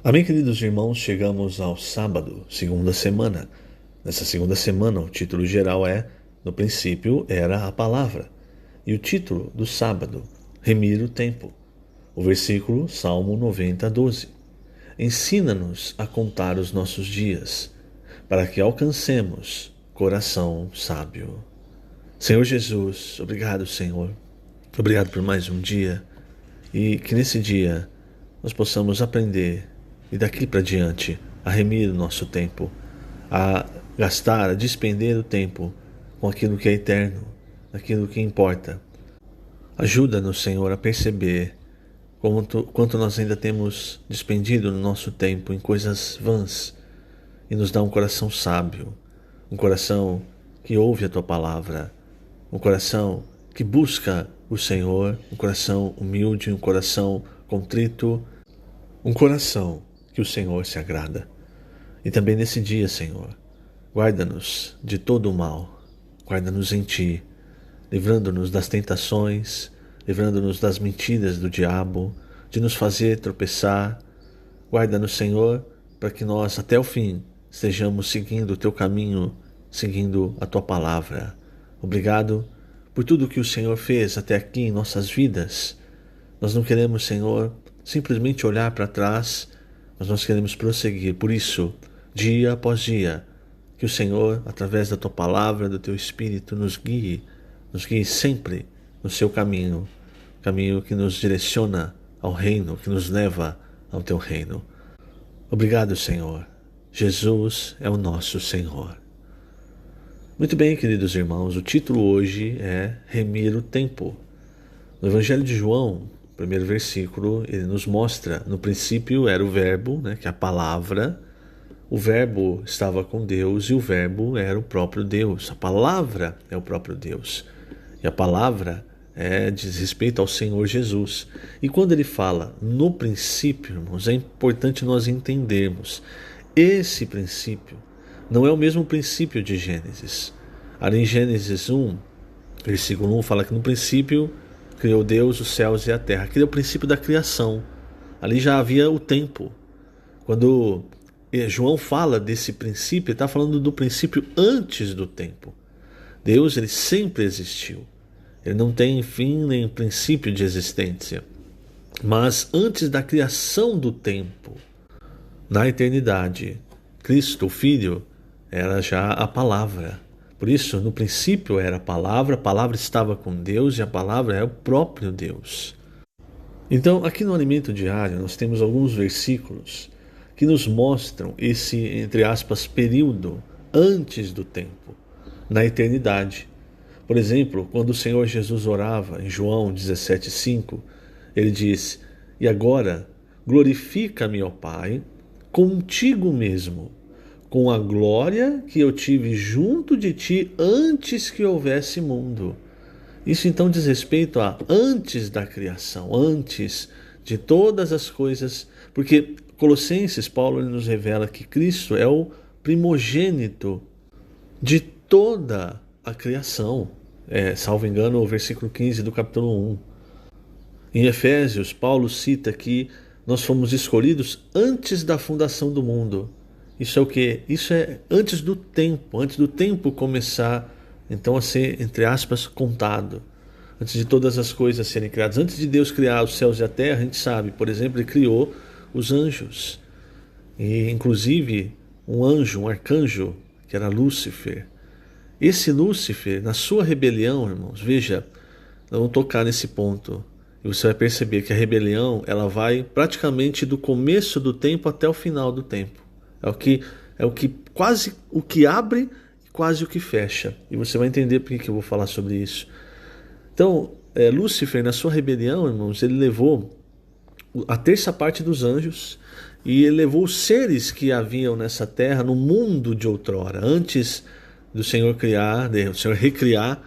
Amém, queridos irmãos, chegamos ao sábado, segunda semana. Nessa segunda semana, o título geral é No princípio era a palavra. E o título do sábado, Remir o tempo. O versículo, Salmo 90, 12. Ensina-nos a contar os nossos dias, para que alcancemos coração sábio. Senhor Jesus, obrigado, Senhor. Obrigado por mais um dia. E que nesse dia nós possamos aprender e daqui para diante a remir o nosso tempo, a gastar, a despender o tempo com aquilo que é eterno, aquilo que importa. Ajuda-nos, Senhor, a perceber quanto nós ainda temos despendido no nosso tempo em coisas vãs e nos dá um coração sábio, um coração que ouve a Tua palavra, um coração que busca o Senhor, um coração humilde, um coração contrito, um coração que o Senhor se agrada. E também nesse dia, Senhor, guarda-nos de todo o mal, guarda-nos em Ti, livrando-nos das tentações, livrando-nos das mentiras do diabo, de nos fazer tropeçar. Guarda-nos, Senhor, para que nós até o fim estejamos seguindo o Teu caminho, seguindo a Tua palavra. Obrigado por tudo que o Senhor fez até aqui em nossas vidas. Nós não queremos, Senhor, simplesmente olhar para trás, mas nós queremos prosseguir. Por isso, dia após dia, que o Senhor, através da Tua palavra, do Teu Espírito, nos guie sempre no Seu caminho, caminho que nos direciona ao reino, que nos leva ao Teu reino. Obrigado, Senhor. Jesus é o nosso Senhor. Muito bem, queridos irmãos, o título hoje é Remir o Tempo. No Evangelho de João, primeiro versículo, ele nos mostra, no princípio era o verbo, que é a palavra, o verbo estava com Deus e o verbo era o próprio Deus, a palavra é o próprio Deus, e a palavra diz respeito ao Senhor Jesus. E quando ele fala no princípio, irmãos, é importante nós entendermos, esse princípio não é o mesmo princípio de Gênesis. Ali em Gênesis 1, versículo 1, fala que no princípio criou Deus os céus e a terra. Aquele é o princípio da criação. Ali já havia o tempo. Quando João fala desse princípio, ele está falando do princípio antes do tempo. Deus, ele sempre existiu. Ele não tem fim nem princípio de existência. Mas antes da criação do tempo, na eternidade, Cristo, o Filho, era já a palavra. Por isso, no princípio era a palavra estava com Deus e a palavra é o próprio Deus. Então, aqui no Alimento Diário, nós temos alguns versículos que nos mostram esse, entre aspas, período antes do tempo, na eternidade. Por exemplo, quando o Senhor Jesus orava, em João 17,5, ele diz: E agora, glorifica-me, ó Pai, contigo mesmo, com a glória que eu tive junto de ti antes que houvesse mundo. Isso então diz respeito a antes da criação, antes de todas as coisas, porque Colossenses, Paulo nos revela que Cristo é o primogênito de toda a criação. Salvo engano, o versículo 15 do capítulo 1. Em Efésios, Paulo cita que nós fomos escolhidos antes da fundação do mundo. Isso é o quê? Isso é antes do tempo começar, então, a ser, entre aspas, contado. Antes de todas as coisas serem criadas. Antes de Deus criar os céus e a terra, a gente sabe, por exemplo, Ele criou os anjos. E, inclusive, um anjo, um arcanjo, que era Lúcifer. Esse Lúcifer, na sua rebelião, irmãos, veja, vamos tocar nesse ponto. E você vai perceber que a rebelião, ela vai praticamente do começo do tempo até o final do tempo. É o que quase o que abre e quase o que fecha. E você vai entender por que eu vou falar sobre isso. Então, Lúcifer, na sua rebelião, irmãos, ele levou a terça parte dos anjos e ele levou os seres que haviam nessa terra, no mundo de outrora, antes do Senhor recriar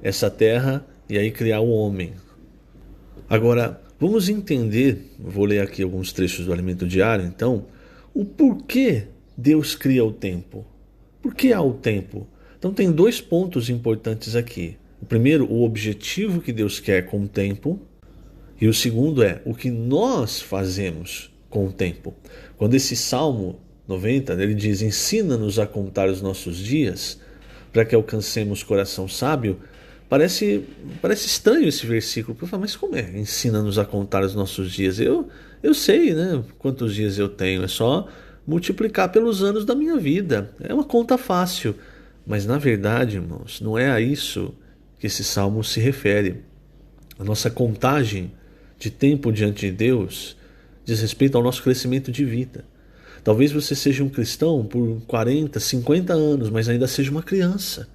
essa terra e aí criar o homem. Agora, vamos entender, vou ler aqui alguns trechos do Alimento Diário, então, o porquê Deus cria o tempo. Por que há o tempo? Então tem dois pontos importantes aqui. O primeiro, o objetivo que Deus quer com o tempo. E o segundo é o que nós fazemos com o tempo. Quando esse Salmo 90, ele diz: ensina-nos a contar os nossos dias, para que alcancemos coração sábio, parece estranho esse versículo. Eu falo, mas como é? Ensina-nos a contar os nossos dias. Eu sei, né, quantos dias eu tenho, é só multiplicar pelos anos da minha vida. É uma conta fácil. Mas na verdade, irmãos, não é a isso que esse salmo se refere. A nossa contagem de tempo diante de Deus diz respeito ao nosso crescimento de vida. Talvez você seja um cristão por 40, 50 anos, mas ainda seja uma criança.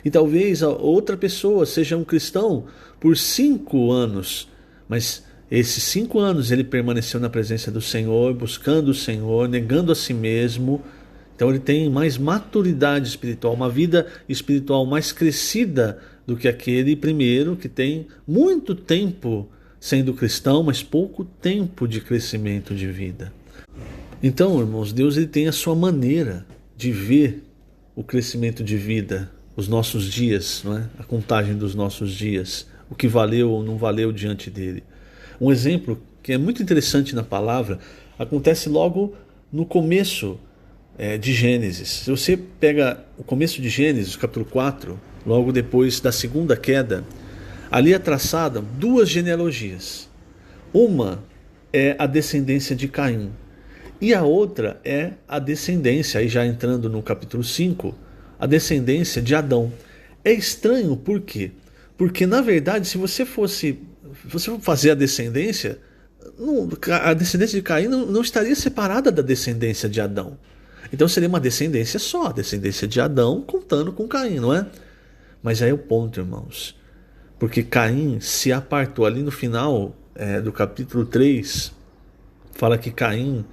E talvez a outra pessoa seja um cristão por 5 anos, mas esses 5 anos ele permaneceu na presença do Senhor, buscando o Senhor, negando a si mesmo. Então ele tem mais maturidade espiritual, uma vida espiritual mais crescida do que aquele primeiro que tem muito tempo sendo cristão, mas pouco tempo de crescimento de vida. Então, irmãos, Deus ele tem a sua maneira de ver o crescimento de vida, os nossos dias, não é? A contagem dos nossos dias, o que valeu ou não valeu diante dele. Um exemplo que é muito interessante na palavra acontece logo no começo de Gênesis. Se você pega o começo de Gênesis, capítulo 4, logo depois da segunda queda, ali é traçada 2 genealogias. Uma é a descendência de Caim e a outra é a descendência, aí já entrando no capítulo 5, a descendência de Adão. É estranho, por quê? Porque na verdade, se você for fazer a descendência de Caim não estaria separada da descendência de Adão. Então seria uma descendência só, a descendência de Adão contando com Caim, não é? Mas aí é o ponto, irmãos. Porque Caim se apartou ali no final do capítulo 3, fala que Caim,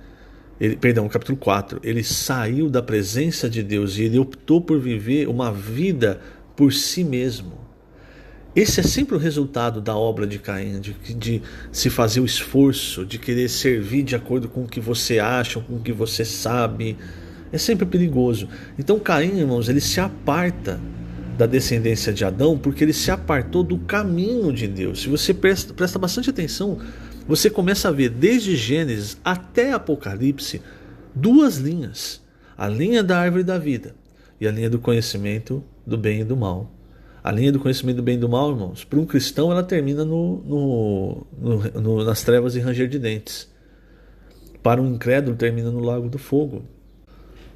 capítulo 4, ele saiu da presença de Deus e ele optou por viver uma vida por si mesmo. Esse é sempre o resultado da obra de Caim, de se fazer o esforço, de querer servir de acordo com o que você acha, com o que você sabe. É sempre perigoso. Então Caim, irmãos, ele se aparta da descendência de Adão porque ele se apartou do caminho de Deus. Se você presta bastante atenção, você começa a ver desde Gênesis até Apocalipse 2 linhas. A linha da árvore da vida e a linha do conhecimento do bem e do mal. A linha do conhecimento do bem e do mal, irmãos, para um cristão ela termina nas trevas e ranger de dentes. Para um incrédulo termina no lago do fogo.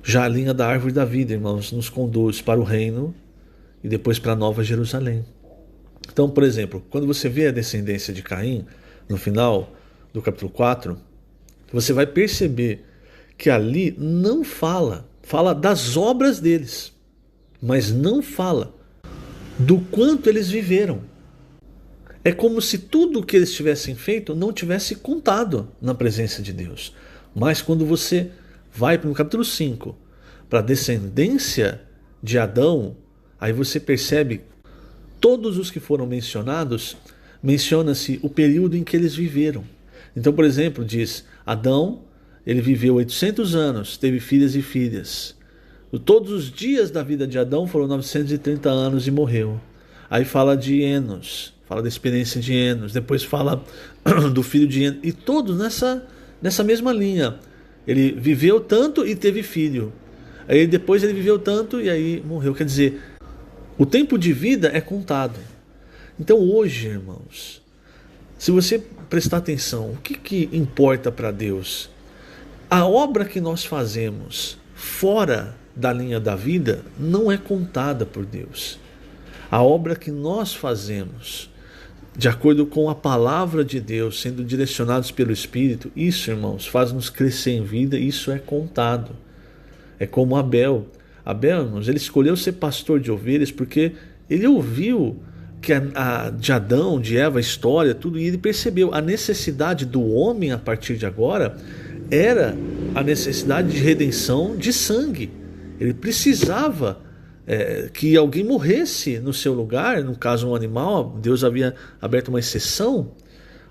Já a linha da árvore da vida, irmãos, nos conduz para o reino e depois para a Nova Jerusalém. Então, por exemplo, quando você vê a descendência de Caim, no final do capítulo 4, você vai perceber que ali não fala das obras deles, mas não fala do quanto eles viveram. É como se tudo o que eles tivessem feito não tivesse contado na presença de Deus. Mas quando você vai para o capítulo 5, para a descendência de Adão, aí você percebe todos os que foram mencionados, menciona-se o período em que eles viveram. Então, por exemplo, diz Adão, ele viveu 800 anos, teve filhas e filhas. Todos os dias da vida de Adão foram 930 anos e morreu. Aí fala de Enos, fala da experiência de Enos, depois fala do filho de Enos, e todos nessa mesma linha. Ele viveu tanto e teve filho. Aí depois ele viveu tanto e aí morreu. Quer dizer, o tempo de vida é contado. Então hoje, irmãos, se você prestar atenção, o que importa para Deus? A obra que nós fazemos fora da linha da vida não é contada por Deus. A obra que nós fazemos, de acordo com a palavra de Deus, sendo direcionados pelo Espírito, isso, irmãos, faz-nos crescer em vida, isso é contado. É como Abel. Abel, irmãos, ele escolheu ser pastor de ovelhas porque ele ouviu que de Adão, de Eva, a história, tudo, e ele percebeu a necessidade do homem a partir de agora era a necessidade de redenção de sangue. Ele precisava que alguém morresse no seu lugar, no caso um animal. Deus havia aberto uma exceção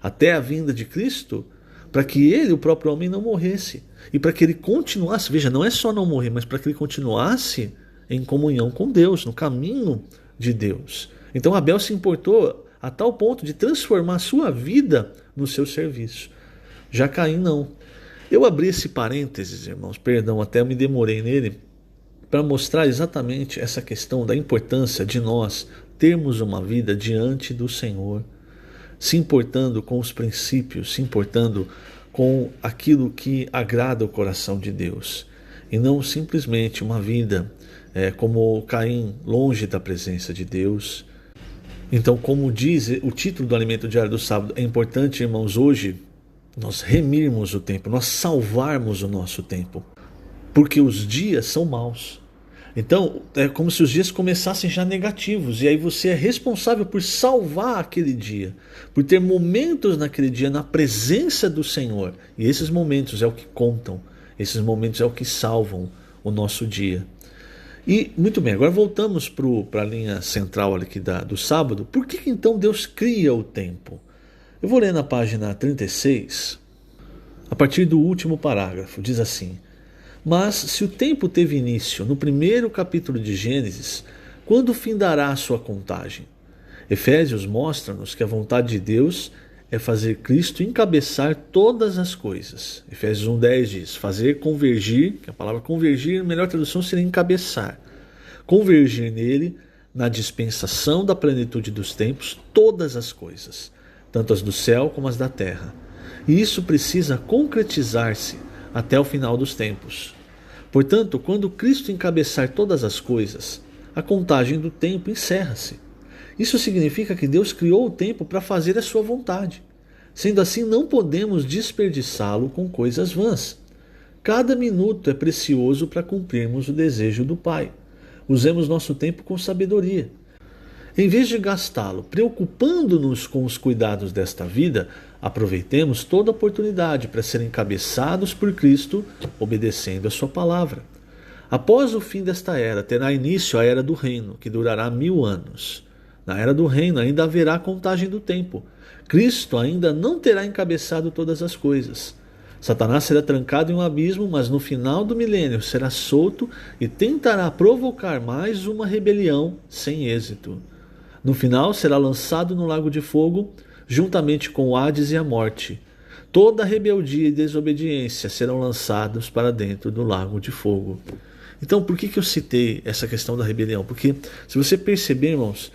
até a vinda de Cristo, para que ele, o próprio homem, não morresse. E para que ele continuasse, veja, não é só não morrer, mas para que ele continuasse em comunhão com Deus, no caminho de Deus. Então Abel se importou a tal ponto de transformar a sua vida no seu serviço. Já Caim não. Eu abri esse parênteses, irmãos, perdão, até eu me demorei nele, para mostrar exatamente essa questão da importância de nós termos uma vida diante do Senhor, se importando com os princípios, se importando com aquilo que agrada o coração de Deus, e não simplesmente uma vida como Caim, longe da presença de Deus. Então, como diz o título do Alimento Diário do Sábado, é importante, irmãos, hoje nós remirmos o tempo, nós salvarmos o nosso tempo, porque os dias são maus. Então, é como se os dias começassem já negativos, e aí você é responsável por salvar aquele dia, por ter momentos naquele dia na presença do Senhor, e esses momentos é o que contam, esses momentos é o que salvam o nosso dia. E, muito bem, agora voltamos para a linha central aqui do sábado. Por que então Deus cria o tempo? Eu vou ler na página 36, a partir do último parágrafo, diz assim: mas se o tempo teve início no primeiro capítulo de Gênesis, quando findará a sua contagem? Efésios mostra-nos que a vontade de Deus é fazer Cristo encabeçar todas as coisas. Efésios 1,10 diz, fazer convergir, que a palavra convergir, a melhor tradução seria encabeçar. Convergir nele, na dispensação da plenitude dos tempos, todas as coisas, tanto as do céu como as da terra. E isso precisa concretizar-se até o final dos tempos. Portanto, quando Cristo encabeçar todas as coisas, a contagem do tempo encerra-se. Isso significa que Deus criou o tempo para fazer a sua vontade. Sendo assim, não podemos desperdiçá-lo com coisas vãs. Cada minuto é precioso para cumprirmos o desejo do Pai. Usemos nosso tempo com sabedoria. Em vez de gastá-lo preocupando-nos com os cuidados desta vida, aproveitemos toda oportunidade para ser encabeçados por Cristo, obedecendo a sua palavra. Após o fim desta era, terá início a era do reino, que durará 1000 anos. Na era do reino ainda haverá contagem do tempo. Cristo ainda não terá encabeçado todas as coisas. Satanás será trancado em um abismo, mas no final do milênio será solto e tentará provocar mais uma rebelião sem êxito. No final será lançado no lago de fogo, juntamente com o Hades e a morte. Toda rebeldia e desobediência serão lançados para dentro do lago de fogo. Então, por que eu citei essa questão da rebelião? Porque, se você perceber, irmãos,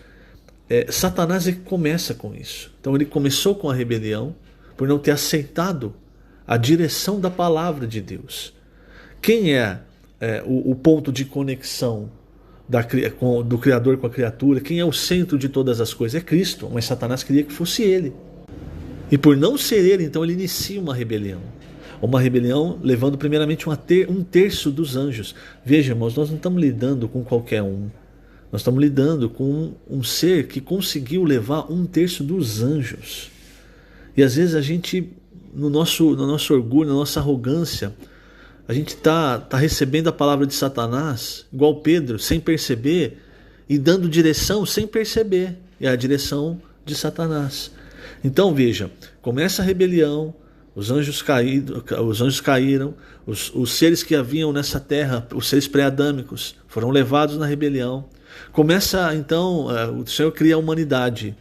Satanás começa com isso. Então ele começou com a rebelião por não ter aceitado a direção da palavra de Deus. Quem é o ponto de conexão do Criador com a criatura? Quem é o centro de todas as coisas? É Cristo, mas Satanás queria que fosse ele. E por não ser ele, então ele inicia uma rebelião. Uma rebelião levando primeiramente um terço dos anjos. Veja, irmãos, nós não estamos lidando com qualquer um. Nós estamos lidando com um ser que conseguiu levar um terço dos anjos. E às vezes a gente, no nosso orgulho, na nossa arrogância, a gente está recebendo a palavra de Satanás, igual Pedro, sem perceber, e dando direção sem perceber. É a direção de Satanás. Então veja, começa a rebelião, os anjos caíram, os seres que haviam nessa terra, os seres pré-adâmicos, foram levados na rebelião. Começa então, o Senhor cria a humanidade.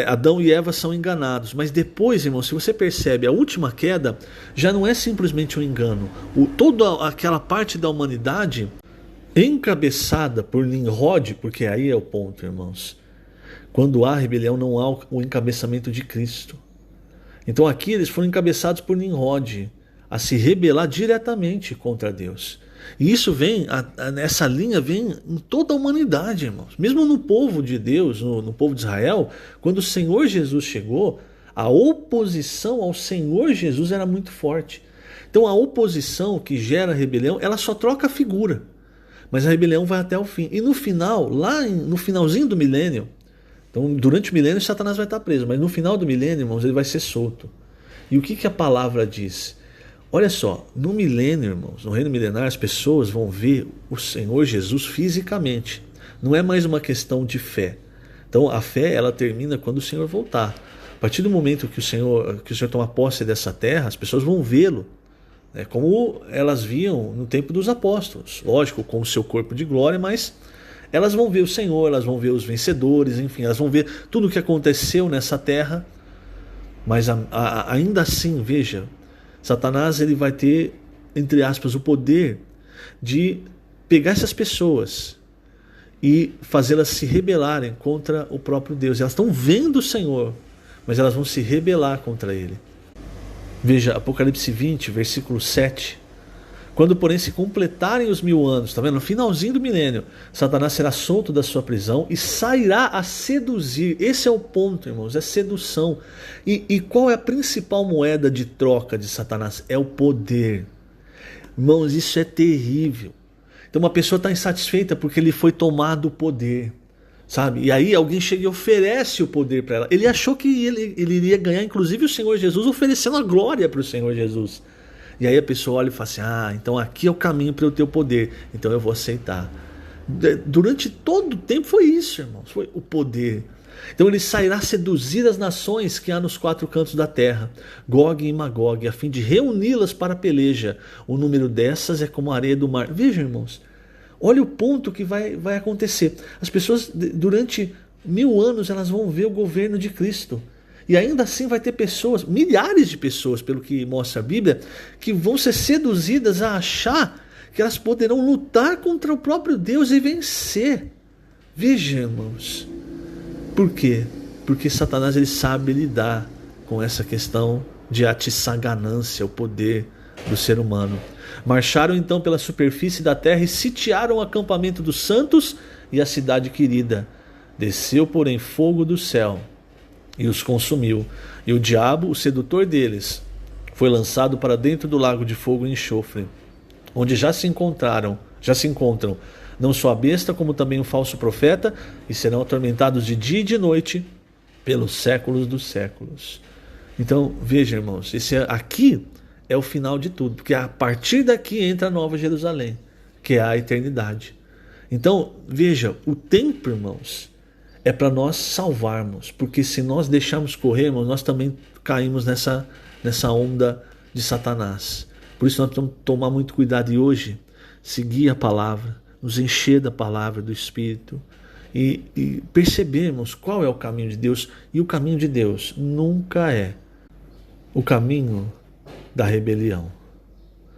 Adão e Eva são enganados, mas depois, irmão, se você percebe, a última queda já não é simplesmente um engano. Toda aquela parte da humanidade encabeçada por Nimrod, porque aí é o ponto, irmãos. Quando há rebelião, não há o encabeçamento de Cristo. Então aqui eles foram encabeçados por Nimrod a se rebelar diretamente contra Deus. E isso vem, essa linha vem em toda a humanidade, irmãos. Mesmo no povo de Deus, no povo de Israel, quando o Senhor Jesus chegou, a oposição ao Senhor Jesus era muito forte. Então a oposição que gera a rebelião, ela só troca a figura. Mas a rebelião vai até o fim. E no final, no finalzinho do milênio, então durante o milênio Satanás vai estar preso, mas no final do milênio, irmãos, ele vai ser solto. E o que a palavra diz? Olha só, no milênio, irmãos, no reino milenar, as pessoas vão ver o Senhor Jesus fisicamente. Não é mais uma questão de fé. Então a fé, ela termina quando o Senhor voltar. A partir do momento que o Senhor tomar posse dessa terra, as pessoas vão vê-lo, como elas viam no tempo dos apóstolos. Lógico, com o seu corpo de glória, mas elas vão ver o Senhor, elas vão ver os vencedores, enfim, elas vão ver tudo o que aconteceu nessa terra. Mas ainda assim, veja, Satanás ele vai ter, entre aspas, o poder de pegar essas pessoas e fazê-las se rebelarem contra o próprio Deus. Elas estão vendo o Senhor, mas elas vão se rebelar contra Ele. Veja, Apocalipse 20, versículo 7. Quando, porém, se completarem os 1000 anos, está vendo? No finalzinho do milênio, Satanás será solto da sua prisão e sairá a seduzir. Esse é o ponto, irmãos, é sedução. E qual é a principal moeda de troca de Satanás? É o poder. Irmãos, isso é terrível. Então uma pessoa está insatisfeita porque ele foi tomado o poder, sabe? E aí alguém chega e oferece o poder para ela. Ele achou que ele iria ganhar, inclusive o Senhor Jesus, oferecendo a glória para o Senhor Jesus. E aí a pessoa olha e fala assim, então aqui é o caminho para eu ter o poder, então eu vou aceitar. Durante todo o tempo foi isso, irmãos, foi o poder. Então ele sairá seduzir as nações que há nos 4 cantos da terra, Gog e Magog, a fim de reuni-las para a peleja. O número dessas é como a areia do mar. Vejam, irmãos, olha o ponto que vai acontecer. As pessoas, durante 1000 anos, elas vão ver o governo de Cristo. E ainda assim vai ter pessoas, milhares de pessoas, pelo que mostra a Bíblia, que vão ser seduzidas a achar que elas poderão lutar contra o próprio Deus e vencer. Vejam, irmãos. Por quê? Porque Satanás ele sabe lidar com essa questão de atiçar a ganância, o poder do ser humano. Marcharam então pela superfície da terra e sitiaram o acampamento dos santos e a cidade querida. Desceu, porém, fogo do céu e os consumiu. E o diabo, o sedutor deles, foi lançado para dentro do lago de fogo e enxofre, onde já se encontram não só a besta, como também o falso profeta, e serão atormentados de dia e de noite pelos séculos dos séculos. Então, veja, irmãos, aqui é o final de tudo, porque a partir daqui entra a Nova Jerusalém, que é a eternidade. Então, veja, o tempo, irmãos, é para nós salvarmos, porque se nós deixarmos correr, irmãos, nós também caímos nessa onda de Satanás. Por isso nós temos que tomar muito cuidado e hoje seguir a palavra, nos encher da palavra do Espírito e percebermos qual é o caminho de Deus. E o caminho de Deus nunca é o caminho da rebelião.